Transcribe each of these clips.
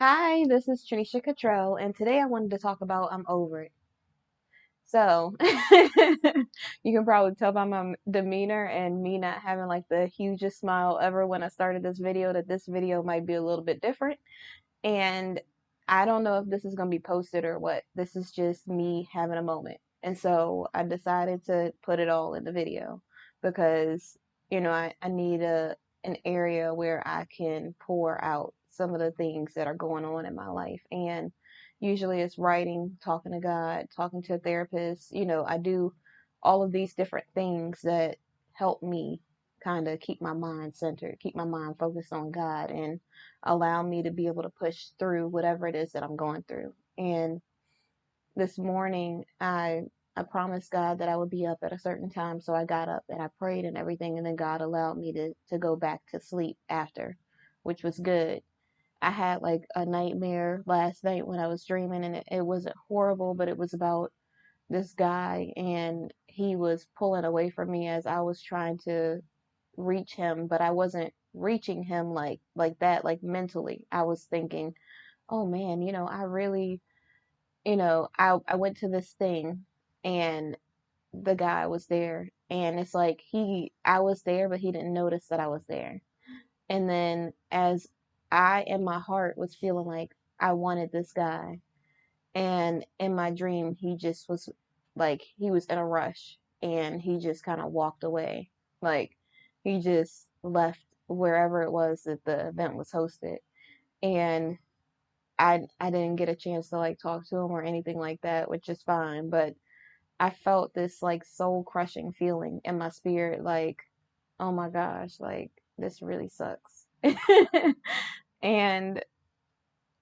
Hi, this is Trinesha Cottrell, and today I wanted to talk about I'm over it. So, you can probably tell by my demeanor and me not having like the hugest smile ever when I started this video that this video might be a little bit different. And I don't know if this is going to be posted or what. This is just me having a moment. And so I decided to put it all in the video because, I need an area where I can pour out some of the things that are going on in my life. And usually it's writing, talking to God, talking to a therapist. I do all of these different things that help me kind of keep my mind centered, keep my mind focused on God, and allow me to be able to push through whatever it is that I'm going through. And this morning, I promised God that I would be up at a certain time, so I got up and I prayed and everything, and then God allowed me to go back to sleep after, which was good. I had like a nightmare last night when I was dreaming, and it wasn't horrible, but it was about this guy, and he was pulling away from me as I was trying to reach him, but I wasn't reaching him like that, like mentally. I was thinking, oh man, I really, I went to this thing and the guy was there, and it's like I was there, but he didn't notice that I was there. And then as I in my heart was feeling like I wanted this guy, and in my dream he just was like he was in a rush and he just kind of walked away. Like he just left wherever it was that the event was hosted. And I didn't get a chance to like talk to him or anything like that, which is fine, but I felt this like soul crushing feeling in my spirit, like, oh my gosh, like this really sucks. And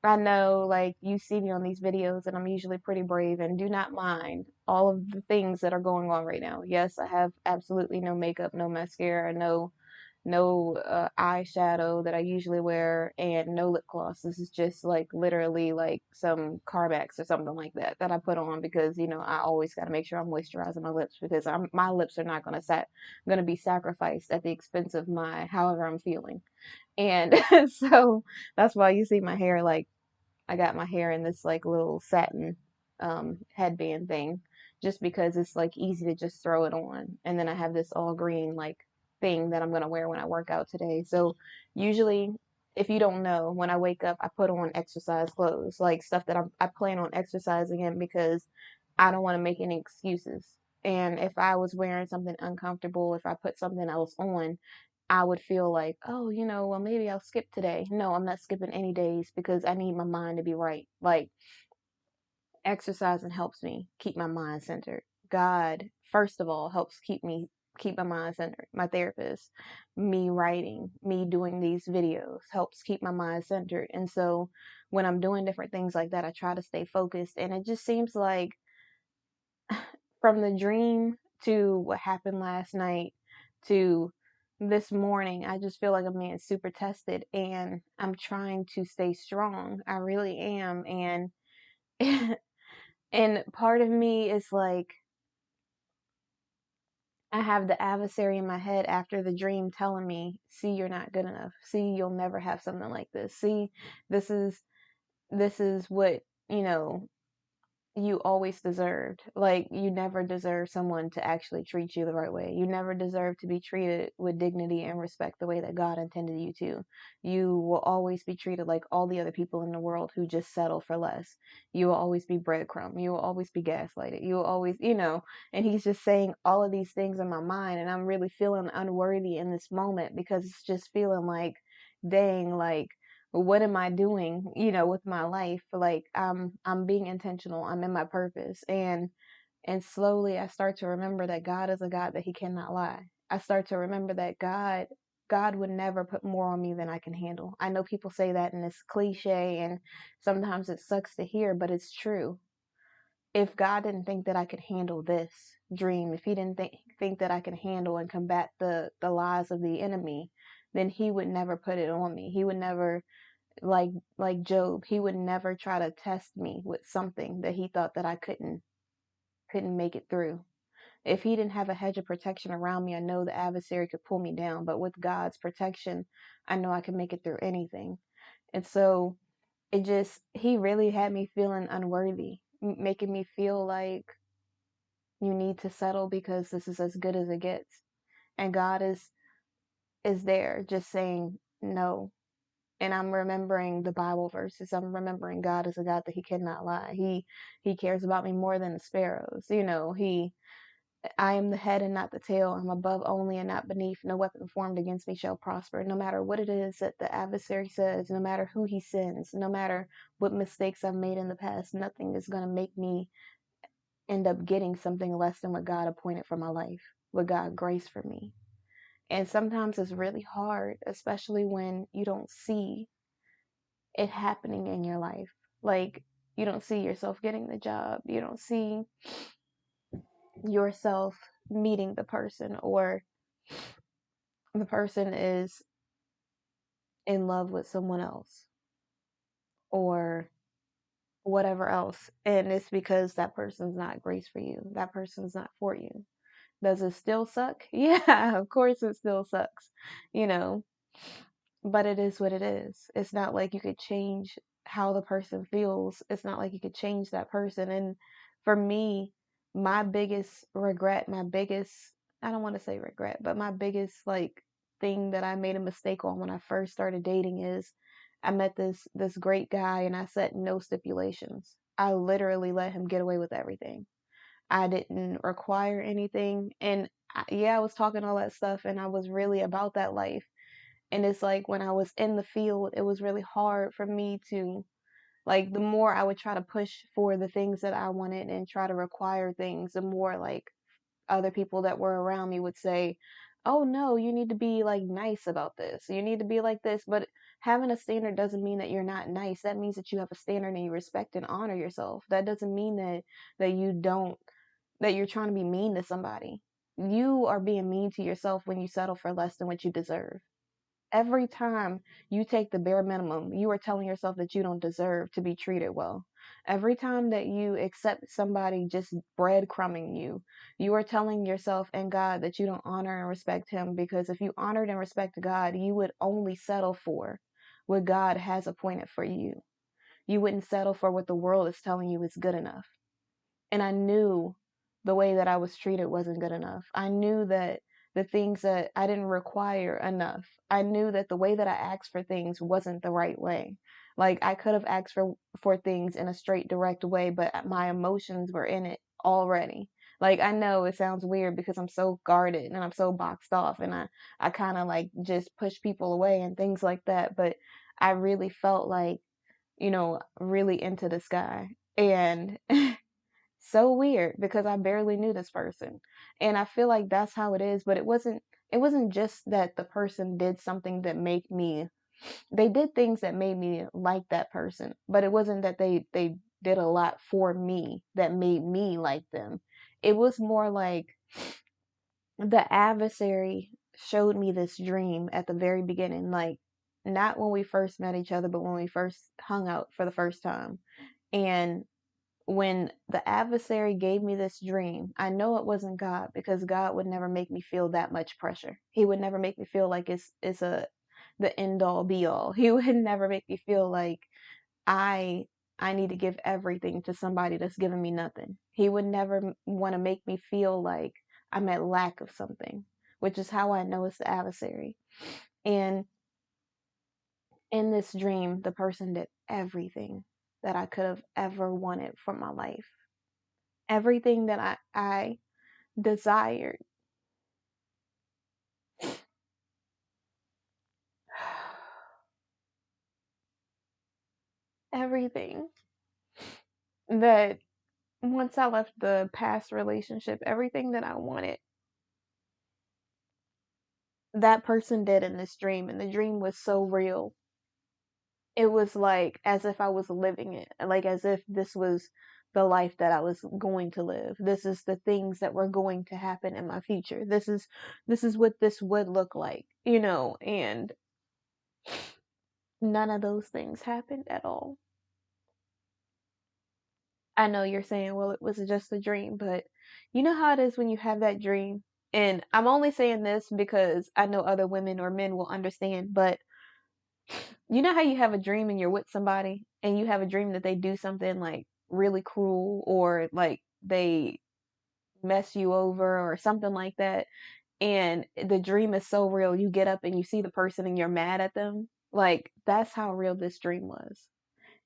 I know, like, you see me on these videos, and I'm usually pretty brave and do not mind all of the things that are going on right now. Yes, I have absolutely no makeup, no mascara, no eyeshadow that I usually wear, and no lip gloss. This is just like literally like some Carmex or something like that I put on because I always got to make sure I'm moisturizing my lips because my lips are not gonna be sacrificed at the expense of my however I'm feeling. And so that's why you see my hair like I got my hair in this like little satin headband thing just because it's like easy to just throw it on. And then I have this all green like thing that I'm gonna wear when I work out today. So usually if you don't know, when I wake up I put on exercise clothes, like stuff that I plan on exercising in because I don't want to make any excuses. And if I was wearing something uncomfortable, if I put something else on, I would feel like, oh, well, maybe I'll skip today. No, I'm not skipping any days because I need my mind to be right. Like, exercising helps me keep my mind centered. God, first of all, helps keep my mind centered. My therapist, me writing, me doing these videos helps keep my mind centered. And so when I'm doing different things like that, I try to stay focused. And it just seems like from the dream to what happened last night to this morning, I just feel like I'm being super tested and I'm trying to stay strong. I really am. And and part of me is like I have the adversary in my head after the dream telling me, see, you're not good enough. See, you'll never have something like this. See, this is this is what, you know, you always deserved. Like, you never deserve someone to actually treat you the right way. You never deserve to be treated with dignity and respect the way that God intended you to. You will always be treated like all the other people in the world who just settle for less. You will always be breadcrumb. You will always be gaslighted. You will always, and he's just saying all of these things in my mind, and I'm really feeling unworthy in this moment because it's just feeling like, dang, like, what am I doing, with my life? Like I'm being intentional. I'm in my purpose. And slowly I start to remember that God is a God that he cannot lie. I start to remember that God would never put more on me than I can handle. I know people say that and it's cliche and sometimes it sucks to hear, but it's true. If God didn't think that I could handle this dream, if he didn't think that I could handle and combat the lies of the enemy, then he would never put it on me. He would never, like Job, he would never try to test me with something that he thought that I couldn't make it through. If he didn't have a hedge of protection around me, I know the adversary could pull me down, but with God's protection, I know I can make it through anything. And so he really had me feeling unworthy, making me feel like you need to settle because this is as good as it gets. And God is there just saying no. And I'm remembering the Bible verses. I'm remembering God is a God that he cannot lie. He cares about me more than the sparrows. I am the head and not the tail. I'm above only and not beneath. No weapon formed against me shall prosper. No matter what it is that the adversary says, no matter who he sends, no matter what mistakes I've made in the past, nothing is going to make me end up getting something less than what God appointed for my life, what God graced for me. And sometimes it's really hard, especially when you don't see it happening in your life. Like, you don't see yourself getting the job. You don't see yourself meeting the person, or the person is in love with someone else, or whatever else. And it's because that person's not grace for you. That person's not for you. Does it still suck? Yeah, of course it still sucks, you know, but it is what it is. It's not like you could change how the person feels. It's not like you could change that person. And for me, my biggest regret, I don't want to say regret, but my biggest like thing that I made a mistake on when I first started dating is I met this great guy and I set no stipulations. I literally let him get away with everything. I didn't require anything. And yeah, I was talking all that stuff and I was really about that life. And it's like when I was in the field, it was really hard for me to, like, the more I would try to push for the things that I wanted and try to require things, the more like other people that were around me would say, "Oh no, you need to be like nice about this. You need to be like this." But having a standard doesn't mean that you're not nice. That means that you have a standard and you respect and honor yourself. That doesn't mean that you don't that you're trying to be mean to somebody. You are being mean to yourself when you settle for less than what you deserve. Every time you take the bare minimum, you are telling yourself that you don't deserve to be treated well. Every time that you accept somebody just breadcrumbing you, you are telling yourself and God that you don't honor and respect Him, because if you honored and respect God, you would only settle for what God has appointed for you. You wouldn't settle for what the world is telling you is good enough. And I knew the way that I was treated wasn't good enough. I knew that the things that I didn't require enough. I knew that the way that I asked for things wasn't the right way. Like, I could have asked for things in a straight direct way, but my emotions were in it already. Like, I know it sounds weird because I'm so guarded and I'm so boxed off, and I kind of like just push people away and things like that, but I really felt like, really into this guy. And so weird because I barely knew this person. And I feel like that's how it is, but it wasn't just that the person did something that made me they did things that made me like that person, but it wasn't that they did a lot for me that made me like them. It was more like the adversary showed me this dream at the very beginning, like not when we first met each other, but when we first hung out for the first time. And when the adversary gave me this dream, I know it wasn't God, because God would never make me feel that much pressure. He would never make me feel like it's the end all be all. He would never make me feel like I I need to give everything to somebody that's giving me nothing. He would never want to make me feel like I'm at lack of something, which is how I know it's the adversary. And in this dream, the person did everything that I could have ever wanted from my life. Everything that I desired. Everything that once I left the past relationship, everything that I wanted, that person did in this dream. And the dream was so real. It was like as if I was living it, like as if this was the life that I was going to live. This is the things that were going to happen in my future. This is what this would look like, and none of those things happened at all. I know you're saying, well, it was just a dream, but you know how it is when you have that dream. And I'm only saying this because I know other women or men will understand, but You know how you have a dream and you're with somebody and you have a dream that they do something like really cruel or like they mess you over or something like that, and the dream is so real, you get up and you see the person and you're mad at them. Like, that's how real this dream was.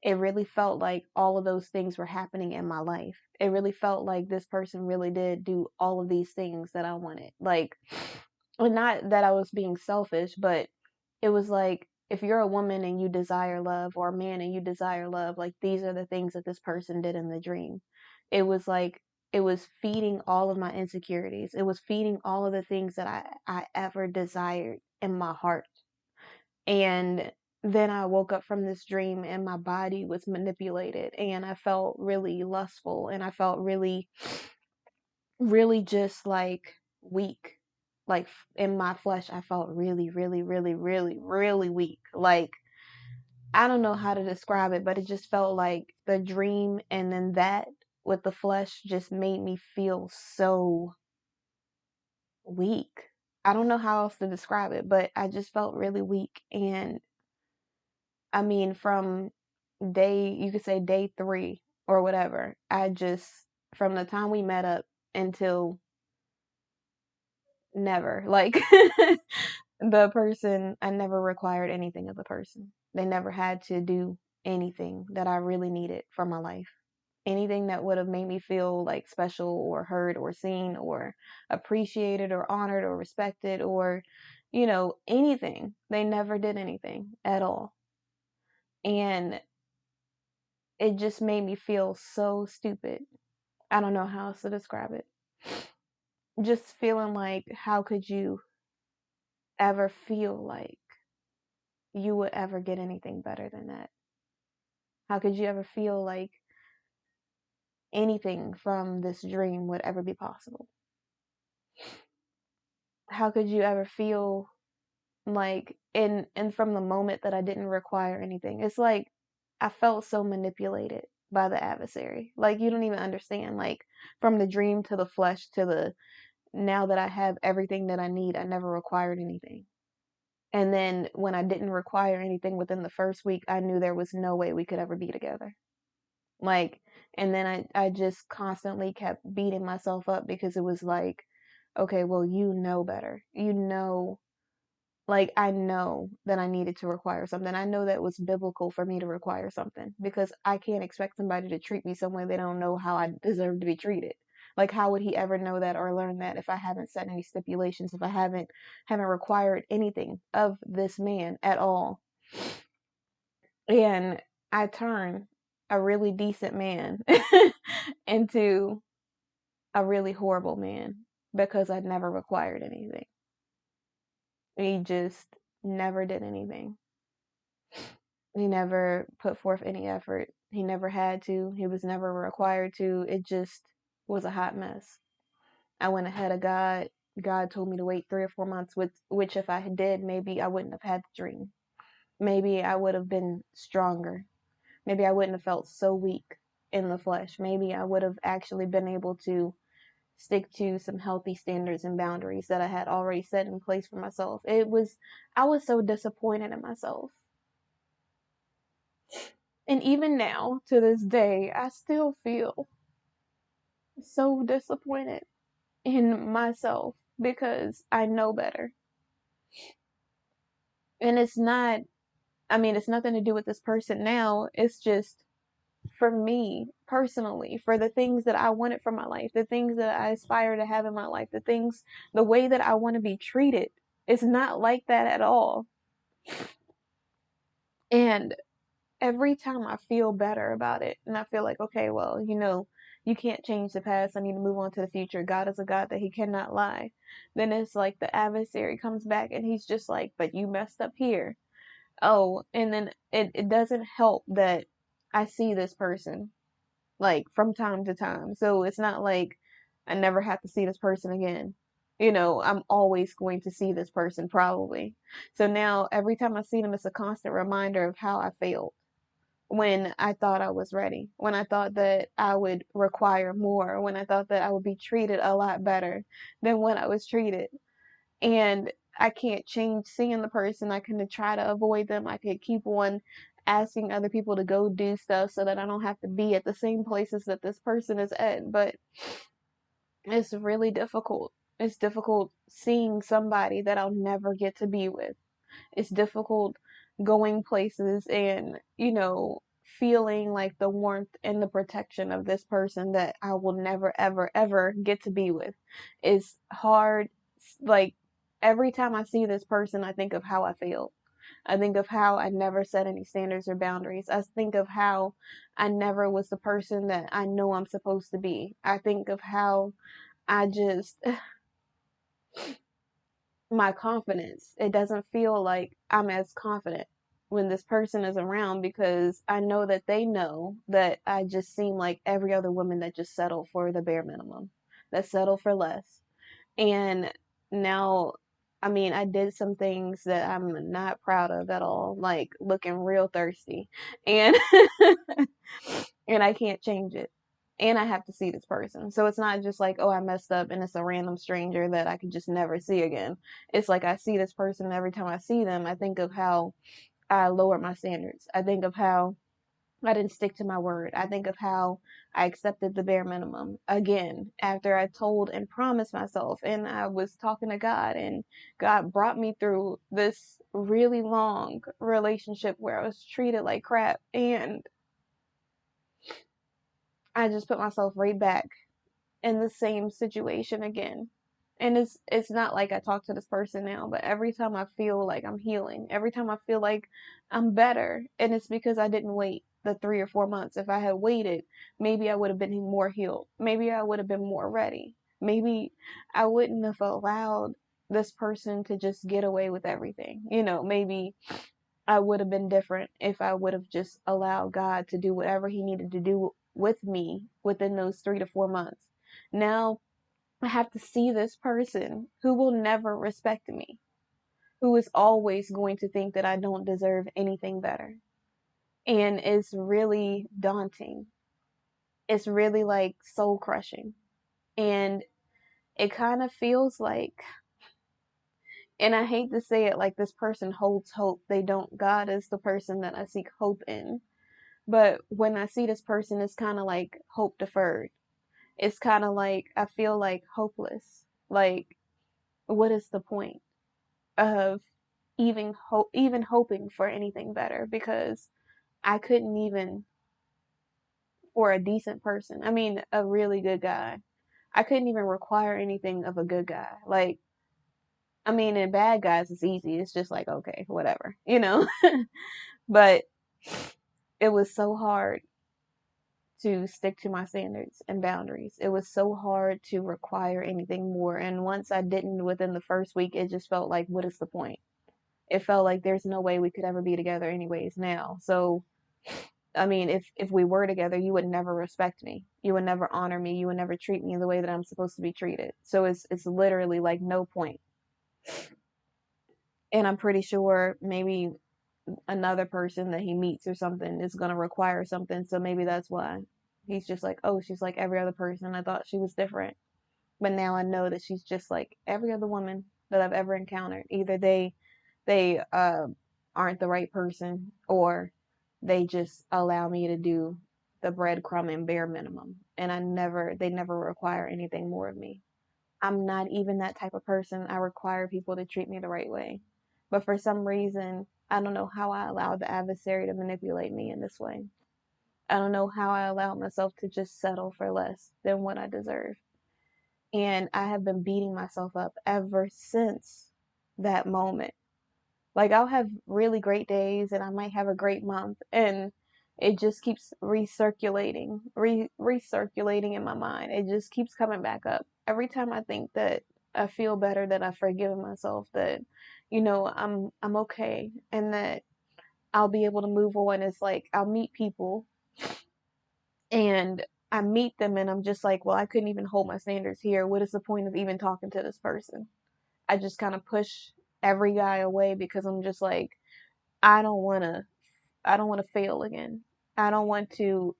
It really felt like all of those things were happening in my life. It really felt like this person really did do all of these things that I wanted. Like, well, not that I was being selfish, but it was like if you're a woman and you desire love, or a man and you desire love, like these are the things that this person did in the dream. It was like it was feeding all of my insecurities. It was feeding all of the things that I ever desired in my heart. And then I woke up from this dream and my body was manipulated and I felt really lustful and I felt really, really just like weak. Like in my flesh, I felt really, really, really, really, really weak. Like, I don't know how to describe it, but it just felt like the dream and then that with the flesh just made me feel so weak. I don't know how else to describe it, but I just felt really weak. And I mean, from you could say day 3 or whatever, from the time we met up until never, like, the person, I never required anything of the person. They never had to do anything that I really needed for my life. Anything that would have made me feel like special or heard or seen or appreciated or honored or respected or, anything. They never did anything at all. And it just made me feel so stupid. I don't know how else to describe it. Just feeling like, how could you ever feel like you would ever get anything better than that? How could you ever feel like anything from this dream would ever be possible? How could you ever feel like and from the moment that I didn't require anything? It's like I felt so manipulated by the adversary. Like, you don't even understand. Like, from the dream to the flesh to the now that I have everything that I need, I never required anything. And then when I didn't require anything within the first week, I knew there was no way we could ever be together. Like, and then I just constantly kept beating myself up because it was like, okay, well, you know better. Like, I know that I needed to require something. I know that it was biblical for me to require something because I can't expect somebody to treat me some way they don't know how I deserve to be treated. Like, how would he ever know that or learn that if I haven't set any stipulations, if I haven't required anything of this man at all? And I turned a really decent man into a really horrible man because I'd never required anything. He just never did anything. He never put forth any effort. He never had to. He was never required to. It just was a hot mess. I went ahead of God. God told me to wait 3 or 4 months, which if I did, maybe I wouldn't have had the dream. Maybe I would have been stronger. Maybe I wouldn't have felt so weak in the flesh. Maybe I would have actually been able to stick to some healthy standards and boundaries that I had already set in place for myself. I was so disappointed in myself. And even now, to this day, I still feel so disappointed in myself because I know better. And it's nothing to do with this person now. It's just for me personally, for the things that I wanted from my life, the things that I aspire to have in my life, the way that I want to be treated. It's not like that at all. And every time I feel better about it and I feel like, okay, well, you can't change the past. I need to move on to the future. God is a God that he cannot lie. Then it's like the adversary comes back and he's just like, but you messed up here. Oh, and then it doesn't help that I see this person like from time to time. So it's not like I never have to see this person again. I'm always going to see this person probably. So now every time I see them, it's a constant reminder of how I failed when I thought I was ready, when I thought that I would require more, when I thought that I would be treated a lot better than what I was treated. And I can't change seeing the person. I can try to avoid them. I could keep on asking other people to go do stuff so that I don't have to be at the same places that this person is at. But it's really difficult. It's difficult seeing somebody that I'll never get to be with. It's difficult going places and, feeling like the warmth and the protection of this person that I will never, ever, ever get to be with. It's hard. Like, every time I see this person, I think of how I feel. I think of how I never set any standards or boundaries. I think of how I never was the person that I know I'm supposed to be. I think of how I just my confidence. It doesn't feel like I'm as confident when this person is around because I know that they know that I just seem like every other woman that just settled for the bare minimum, that settled for less. And now, I mean, I did some things that I'm not proud of at all, like looking real thirsty. And and I can't change it. And I have to see this person. So it's not just like, oh, I messed up and it's a random stranger that I could just never see again. It's like I see this person, every time I see them, I think of how I lowered my standards. I think of how I didn't stick to my word. I think of how I accepted the bare minimum again after I told and promised myself. And I was talking to God, and God brought me through this really long relationship where I was treated like crap. And I just put myself right back in the same situation again. And it's not like I talk to this person now, but every time I feel like I'm healing, every time I feel like I'm better, and it's because I didn't wait the 3 or 4 months. If I had waited, maybe I would have been more healed. Maybe I would have been more ready. Maybe I wouldn't have allowed this person to just get away with everything. Maybe I would have been different if I would have just allowed God to do whatever He needed to do with me within those 3 to 4 months. Now I have to see this person who will never respect me, who is always going to think that I don't deserve anything better. And it's really daunting. It's really like soul crushing. And it kind of feels like, and I hate to say it, like this person holds hope. They don't. God is the person that I seek hope in. But when I see this person, it's kind of like hope deferred. It's kind of like I feel like hopeless. Like, what is the point of even hoping for anything better? Because I couldn't even, for a decent person, I mean, a really good guy, I couldn't even require anything of a good guy. Like, I mean, in bad guys, it's easy. It's just like, okay, whatever. But it was so hard to stick to my standards and boundaries. It was so hard to require anything more. And once I didn't within the first week, it just felt like, what is the point? It felt like there's no way we could ever be together anyways now. So, I mean, if we were together, you would never respect me. You would never honor me. You would never treat me the way that I'm supposed to be treated. So it's literally like no point. And I'm pretty sure maybe another person that he meets or something is going to require something. So maybe that's why he's just like, oh, she's like every other person. I thought she was different. But now I know that she's just like every other woman that I've ever encountered. Either they aren't the right person, or they just allow me to do the breadcrumb and bare minimum. And they never require anything more of me. I'm not even that type of person. I require people to treat me the right way. But for some reason, I don't know how I allowed the adversary to manipulate me in this way. I don't know how I allowed myself to just settle for less than what I deserve. And I have been beating myself up ever since that moment. Like, I'll have really great days and I might have a great month, and it just keeps recirculating in my mind. It just keeps coming back up. Every time I think that I feel better, that I've forgiven myself, that I'm okay, and that I'll be able to move on. It's like I'll meet people and I meet them and I'm just like, well, I couldn't even hold my standards here. What is the point of even talking to this person? I just kind of push every guy away because I'm just like, I don't want to I don't want to fail again. I don't want to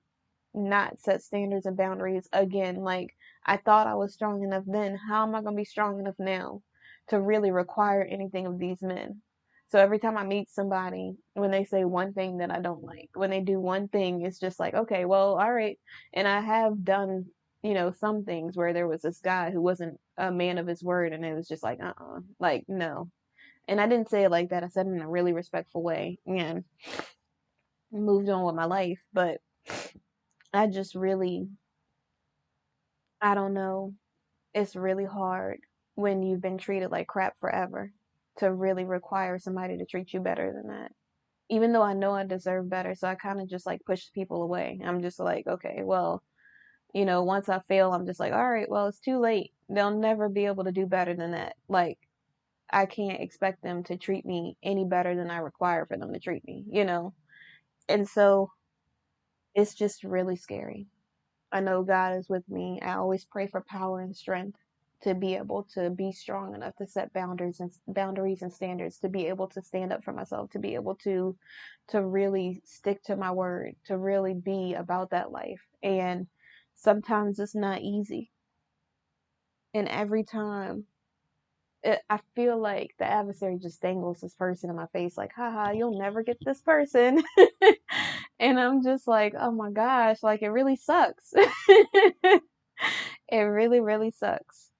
not set standards and boundaries again. Like, I thought I was strong enough then. How am I going to be strong enough now to really require anything of these men. So every time I meet somebody, when they say one thing that I don't like, when they do one thing, it's just like, okay, well, all right. And I have done, some things where there was this guy who wasn't a man of his word, and it was just like, like, no. And I didn't say it like that. I said it in a really respectful way and moved on with my life. But I just really, I don't know. It's really hard when you've been treated like crap forever to really require somebody to treat you better than that. Even though I know I deserve better, so I kind of just like push people away. I'm just like, okay, well, once I fail, I'm just like, all right, well, it's too late. They'll never be able to do better than that. Like, I can't expect them to treat me any better than I require for them to treat me? And so it's just really scary. I know God is with me. I always pray for power and strength to be able to be strong enough to set boundaries and standards, to be able to stand up for myself, to be able to really stick to my word, to really be about that life. And sometimes it's not easy. And every time I feel like the adversary just dangles this person in my face, like, haha, you'll never get this person. And I'm just like, oh my gosh, like it really sucks. It really, really sucks.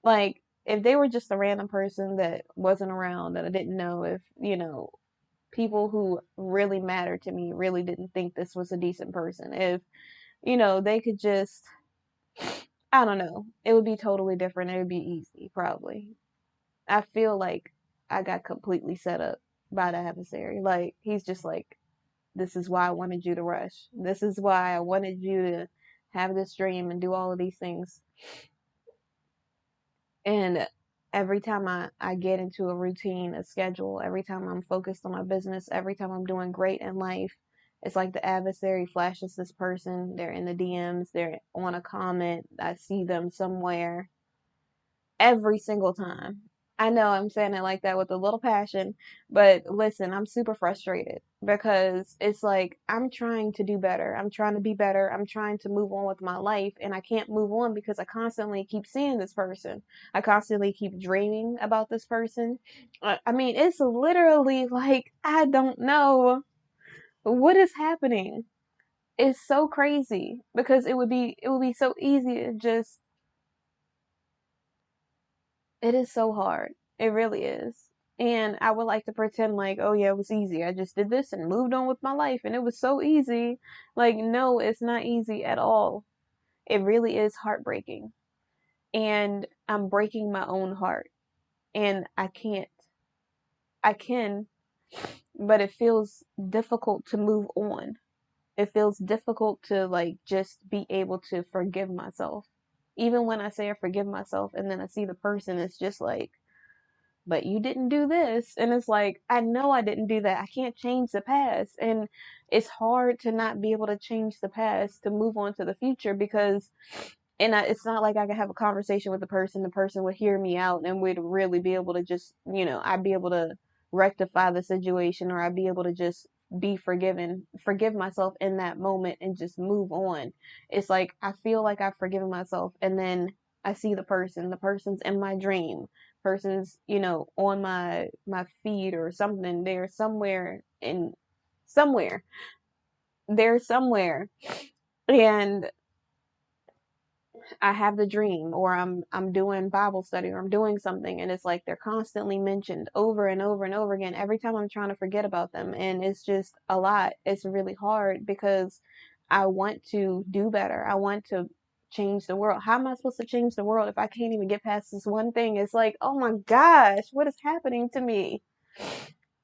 Like, if they were just a random person that wasn't around, that I didn't know, if, people who really mattered to me really didn't think this was a decent person, if, they could just, I don't know, it would be totally different. It would be easy, probably. I feel like I got completely set up by the adversary. Like, he's just like, this is why I wanted you to rush. This is why I wanted you to have this dream and do all of these things. And every time I get into a routine, a schedule, every time I'm focused on my business, every time I'm doing great in life, it's like the adversary flashes this person. They're in the DMs, they're on a comment, I see them somewhere every single time. I know I'm saying it like that with a little passion, but listen, I'm super frustrated because it's like I'm trying to do better. I'm trying to be better. I'm trying to move on with my life, and I can't move on because I constantly keep seeing this person. I constantly keep dreaming about this person. I mean, it's literally like I don't know what is happening. It's so crazy because it would be so easy to just it is so hard. It really is. And I would like to pretend like, oh yeah, it was easy. I just did this and moved on with my life and it was so easy. Like, no, it's not easy at all. It really is heartbreaking. And I'm breaking my own heart. And I can't. I can, but it feels difficult to move on. It feels difficult to like just be able to forgive myself. Even when I say I forgive myself and then I see the person, it's just like, but you didn't do this. And it's like, I know I didn't do that. I can't change the past. And it's hard to not be able to change the past to move on to the future because, it's not like I could have a conversation with the person would hear me out and we'd really be able to just, I'd be able to rectify the situation or I'd be able to just be forgive myself in that moment and just move on. It's like, I feel like I've forgiven myself and then I see the person's in my dream person's, on my feed or something. Somewhere. They're somewhere. And I have the dream or I'm doing Bible study or I'm doing something and it's like they're constantly mentioned over and over and over again every time I'm trying to forget about them and it's just a lot. It's really hard because I want to do better. I want to change the world. How am I supposed to change the world if I can't even get past this one thing? It's like, oh my gosh, what is happening to me?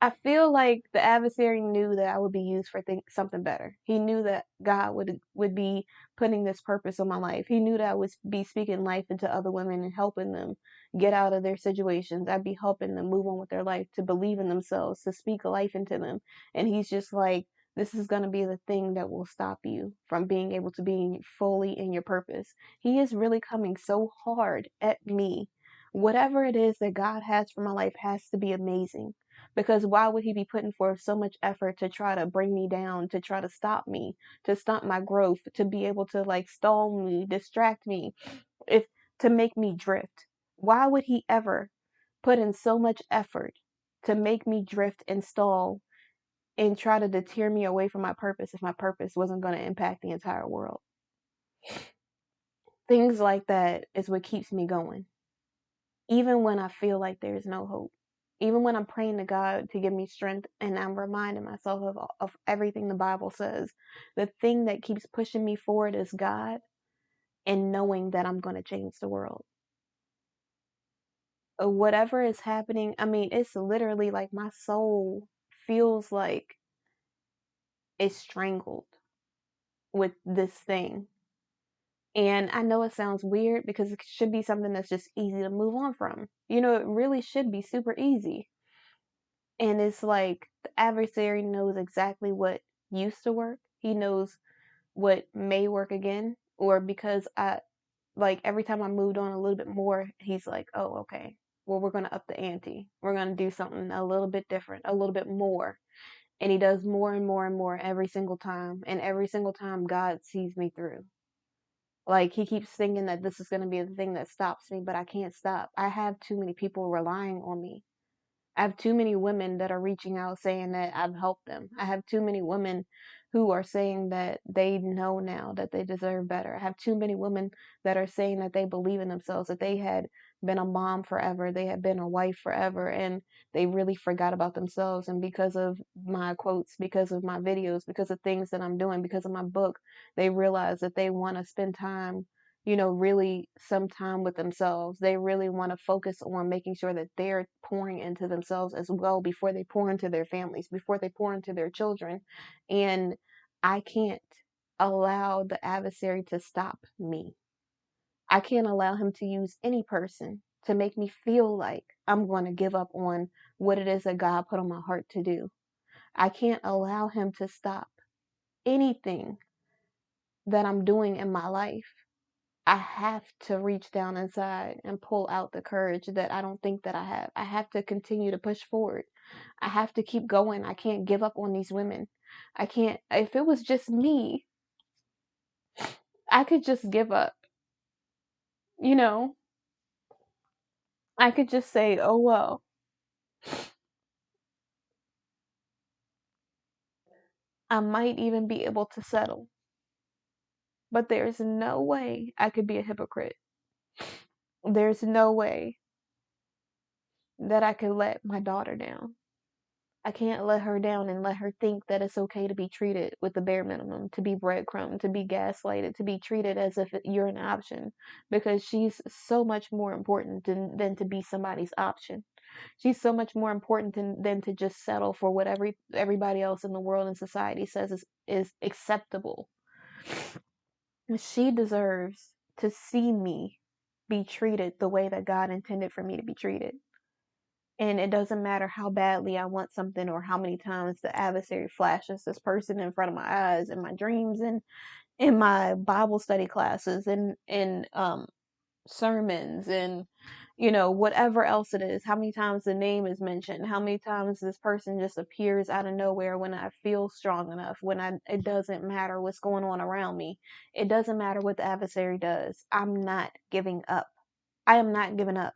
I feel like the adversary knew that I would be used for something better. He knew that God would be putting this purpose on my life. He knew that I would be speaking life into other women and helping them get out of their situations. I'd be helping them move on with their life, to believe in themselves, to speak life into them. And he's just like, this is going to be the thing that will stop you from being able to be fully in your purpose. He is really coming so hard at me. Whatever it is that God has for my life has to be amazing because why would he be putting forth so much effort to try to bring me down, to try to stop me, to stop my growth, to be able to like stall me, distract me, if to make me drift? Why would he ever put in so much effort to make me drift and stall and try to deter me away from my purpose if my purpose wasn't going to impact the entire world? Things like that is what keeps me going, even when I feel like there's no hope. Even when I'm praying to God to give me strength and I'm reminding myself of everything the Bible says, the thing that keeps pushing me forward is God and knowing that I'm going to change the world. Whatever is happening, I mean, it's literally like my soul feels like it's strangled with this thing. And I know it sounds weird because it should be something that's just easy to move on from. You know, it really should be super easy. And it's like the adversary knows exactly what used to work. He knows what may work again. Or because I, like, every time I moved on a little bit more, he's like, oh, okay, well, we're going to up the ante. We're going to do something a little bit different, a little bit more. And he does more and more and more every single time. And every single time, God sees me through. Like, he keeps thinking that this is going to be the thing that stops me, but I can't stop. I have too many people relying on me. I have too many women that are reaching out saying that I've helped them. I have too many women who are saying that they know now that they deserve better. I have too many women that are saying that they believe in themselves, that they had been a mom forever, they had been a wife forever, and they really forgot about themselves. And because of my quotes, because of my videos, because of things that I'm doing, because of my book, they realize that they want to spend time, you know, really some time with themselves. They really want to focus on making sure that they're pouring into themselves as well before they pour into their families, before they pour into their children. And I can't allow the adversary to stop me. I can't allow him to use any person to make me feel like I'm going to give up on what it is that God put on my heart to do. I can't allow him to stop anything that I'm doing in my life. I have to reach down inside and pull out the courage that I don't think that I have. I have to continue to push forward. I have to keep going. I can't give up on these women. I can't, if it was just me, I could just give up. You know, I could just say, oh, well, I might even be able to settle. But there's no way I could be a hypocrite. There's no way that I could let my daughter down. I can't let her down and let her think that it's okay to be treated with the bare minimum, to be breadcrumbed, to be gaslighted, to be treated as if you're an option, because she's so much more important than to be somebody's option. She's so much more important than to just settle for what everybody else in the world and society says is acceptable. She deserves to see me be treated the way that God intended for me to be treated. And it doesn't matter how badly I want something or how many times the adversary flashes this person in front of my eyes in my dreams and in my Bible study classes and in sermons and you know whatever else it is, how many times the name is mentioned, how many times this person just appears out of nowhere when I feel strong enough, when I it doesn't matter what's going on around me. It doesn't matter what the adversary does. I'm not giving up. I am not giving up.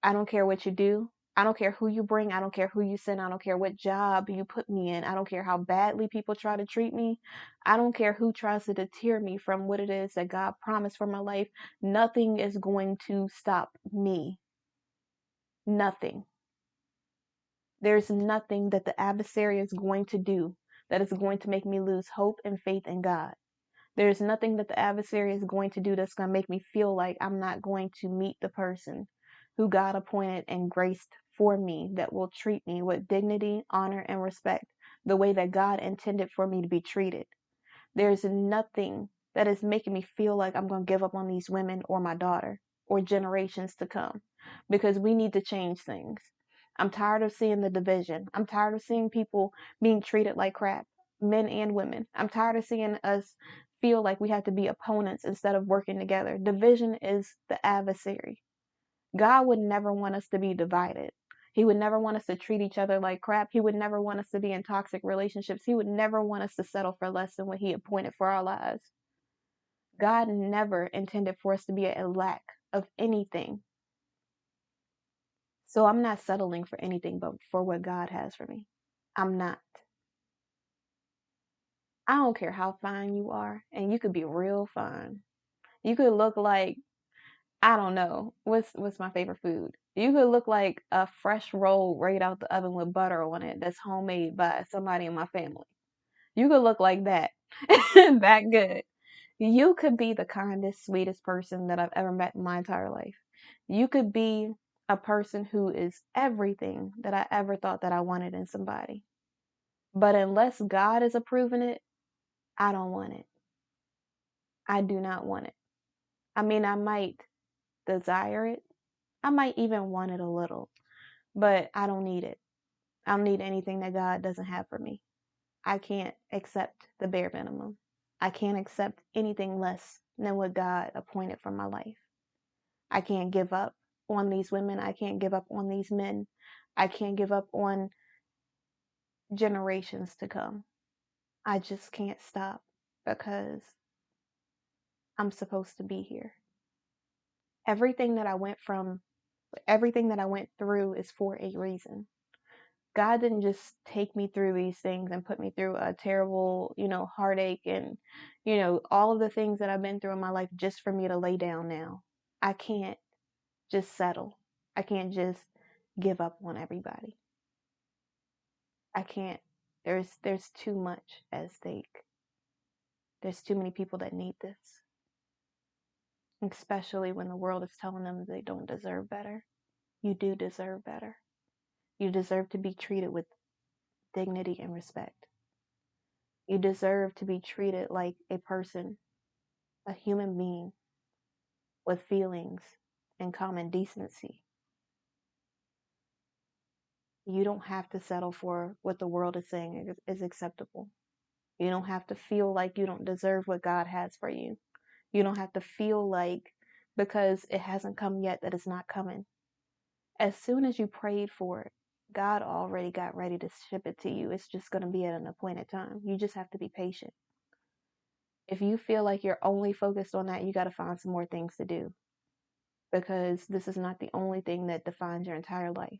I don't care what you do. I don't care who you bring. I don't care who you send. I don't care what job you put me in. I don't care how badly people try to treat me. I don't care who tries to deter me from what it is that God promised for my life. Nothing is going to stop me. Nothing. There's nothing that the adversary is going to do that is going to make me lose hope and faith in God. There's nothing that the adversary is going to do that's going to make me feel like I'm not going to meet the person who God appointed and graced for me that will treat me with dignity, honor, and respect the way that God intended for me to be treated. There's nothing that is making me feel like I'm going to give up on these women or my daughter or generations to come because we need to change things. I'm tired of seeing the division. I'm tired of seeing people being treated like crap, men and women. I'm tired of seeing us feel like we have to be opponents instead of working together. Division is the adversary. God would never want us to be divided. He would never want us to treat each other like crap. He would never want us to be in toxic relationships. He would never want us to settle for less than what He appointed for our lives. God never intended for us to be a lack of anything. So I'm not settling for anything but for what God has for me. I'm not. I don't care how fine you are, and you could be real fine. You could look like, I don't know, what's my favorite food? You could look like a fresh roll right out the oven with butter on it that's homemade by somebody in my family. You could look like that. That good. You could be the kindest, sweetest person that I've ever met in my entire life. You could be a person who is everything that I ever thought that I wanted in somebody. But unless God is approving it, I don't want it. I do not want it. I mean, I might desire it. I might even want it a little, but I don't need it. I don't need anything that God doesn't have for me. I can't accept the bare minimum. I can't accept anything less than what God appointed for my life. I can't give up on these women. I can't give up on these men. I can't give up on generations to come. I just can't stop because I'm supposed to be here. Everything that I went from, everything that I went through is for a reason. God didn't just take me through these things and put me through a terrible, heartache and, all of the things that I've been through in my life just for me to lay down now. I can't just settle. I can't just give up on everybody. I can't. There's too much at stake. There's too many people that need this, especially when the world is telling them they don't deserve better. You do deserve better. You deserve to be treated with dignity and respect. You deserve to be treated like a person, a human being with feelings and common decency. You don't have to settle for what the world is saying is acceptable. You don't have to feel like you don't deserve what God has for you. You don't have to feel like because it hasn't come yet that it's not coming. As soon as you prayed for it, God already got ready to ship it to you. It's just going to be at an appointed time. You just have to be patient. If you feel like you're only focused on that, you got to find some more things to do because this is not the only thing that defines your entire life.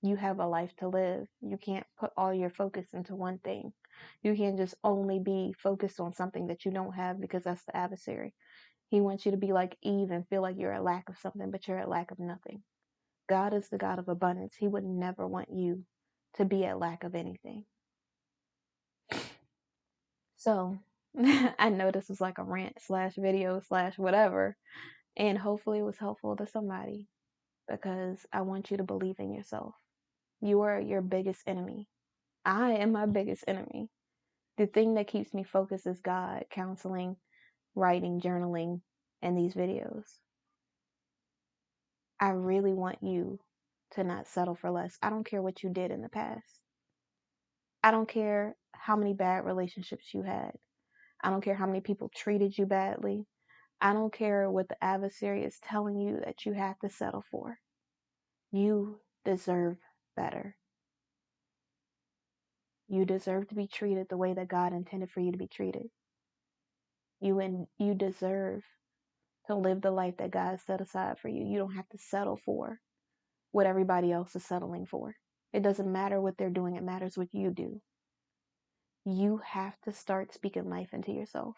You have a life to live. You can't put all your focus into one thing. You can't just only be focused on something that you don't have because that's the adversary. He wants you to be like Eve and feel like you're at lack of something, but you're at lack of nothing. God is the God of abundance. He would never want you to be at lack of anything. So I know this is like a rant slash video slash whatever, and hopefully it was helpful to somebody because I want you to believe in yourself. You are your biggest enemy. I am my biggest enemy. The thing that keeps me focused is God, counseling, writing, journaling, and these videos. I really want you to not settle for less. I don't care what you did in the past. I don't care how many bad relationships you had. I don't care how many people treated you badly. I don't care what the adversary is telling you that you have to settle for. You deserve better. You deserve to be treated the way that God intended for you to be treated. You deserve to live the life that God set aside for you. You don't have to settle for what everybody else is settling for. It doesn't matter what they're doing, it matters what you do. You have to start speaking life into yourself.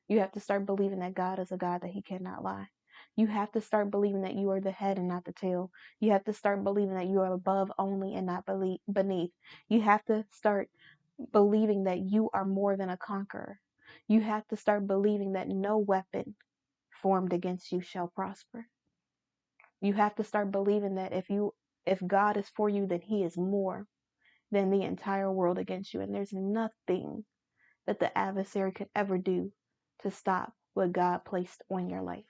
You have to start believing that God is a God that He cannot lie. You have to start believing that you are the head and not the tail. You have to start believing that you are above only and not beneath. You have to start believing that you are more than a conqueror. You have to start believing that no weapon formed against you shall prosper. You have to start believing that if God is for you, then He is more than the entire world against you. And there's nothing that the adversary could ever do to stop what God placed on your life.